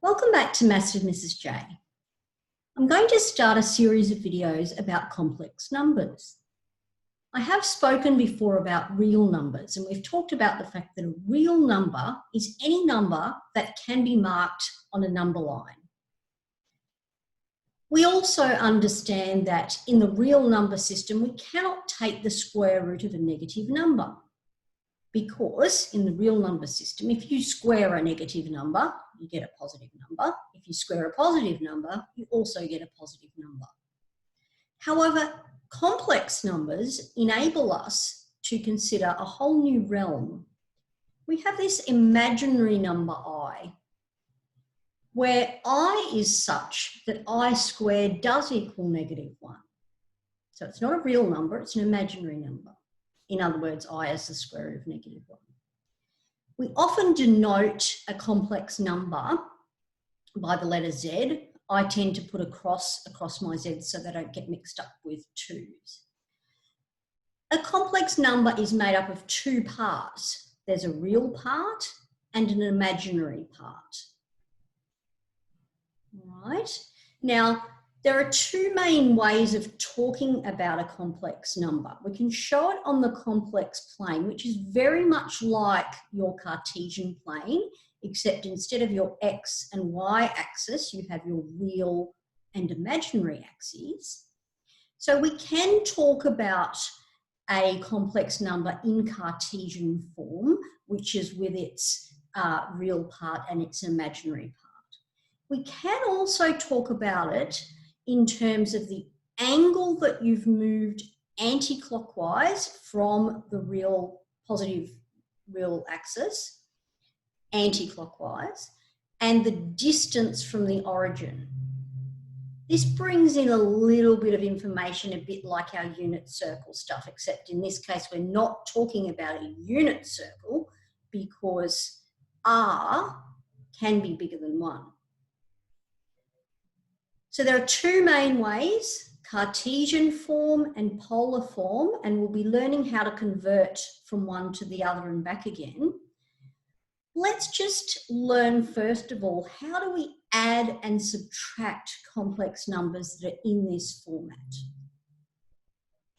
Welcome back to Maths with Mrs. J. I'm going to start a series of videos about complex numbers. I have spoken before about real numbers, and we've talked about the fact that a real number is any number that can be marked on a number line. We also understand that in the real number system, we cannot take the square root of a negative number, because in the real number system, if you square a negative number, you get a positive number. If you square a positive number, you also get a positive number. However, complex numbers enable us to consider a whole new realm. We have this imaginary number I, where I is such that I squared does equal -1. So it's not a real number, it's an imaginary number. In other words, I is the square root of -1. We often denote a complex number by the letter Z. I tend to put a cross across my Z so they don't get mixed up with 2's. A complex number is made up of two parts. There's a real part and an imaginary part. All right. Now, there are two main ways of talking about a complex number. We can show it on the complex plane, which is very much like your Cartesian plane, except instead of your X and Y axis, you have your real and imaginary axes. So we can talk about a complex number in Cartesian form, which is with its real part and its imaginary part. We can also talk about it in terms of the angle that you've moved anti-clockwise from the real positive real axis, anti-clockwise, and the distance from the origin. This brings in a little bit of information, a bit like our unit circle stuff, except in this case, we're not talking about a unit circle because R can be bigger than 1. So there are two main ways, Cartesian form and polar form, and we'll be learning how to convert from one to the other and back again. Let's just learn, first of all, how do we add and subtract complex numbers that are in this format?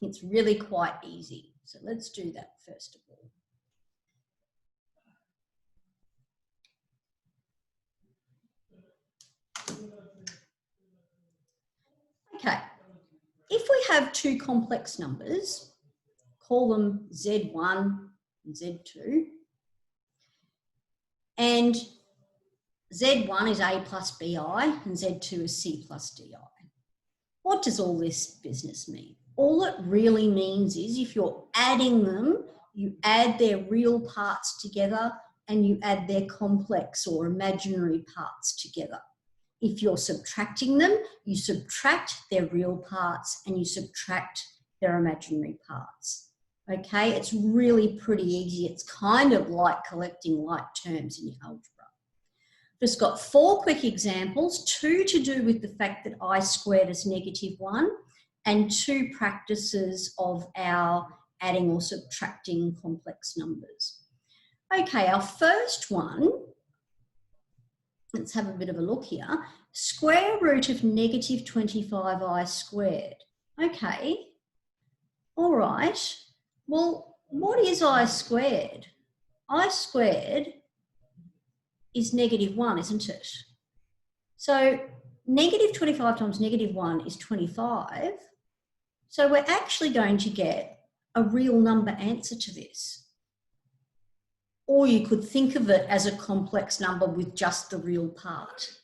It's really quite easy. So let's do that first of all. Okay, if we have two complex numbers, call them Z1 and Z2, and Z1 is A plus BI and Z2 is C plus DI. What does all this business mean? All it really means is if you're adding them, you add their real parts together and you add their complex or imaginary parts together. If you're subtracting them, you subtract their real parts and you subtract their imaginary parts. Okay, it's really pretty easy. It's kind of like collecting like terms in your algebra. Just got 4 quick examples, 2 to do with the fact that I squared is -1 and 2 practices of our adding or subtracting complex numbers. Okay, our first one, let's have a bit of a look here. Square root of -25i squared. Okay, all right. Well, what is I squared? I squared is -1, isn't it? So -25 times -1 is 25. So we're actually going to get a real number answer to this. Or you could think of it as a complex number with just the real part.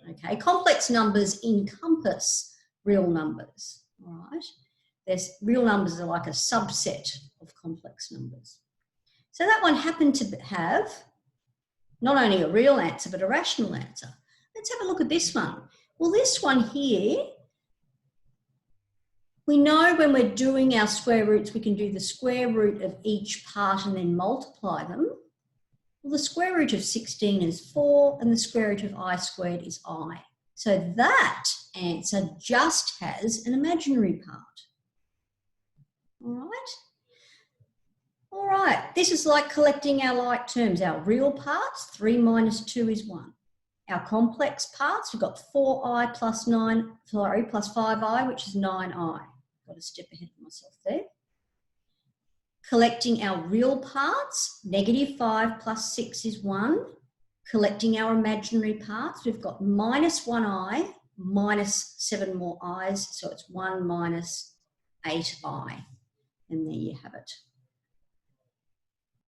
Okay, complex numbers encompass real numbers, all right? Real numbers are like a subset of complex numbers. So that one happened to have not only a real answer, but a rational answer. Let's have a look at this one. Well, this one here, we know when we're doing our square roots, we can do the square root of each part and then multiply them. Well, the square root of 16 is 4 and the square root of I squared is I. So that answer just has an imaginary part. All right? All right, this is like collecting our like terms. Our real parts, 3 minus 2 is 1. our complex parts, we've got 4i plus 5i, which is 9i. Got a step ahead of myself there. Collecting our real parts, -5 plus 6 is 1. Collecting our imaginary parts, we've got -1i minus 7 more i's, so it's 1 minus 8i. And there you have it.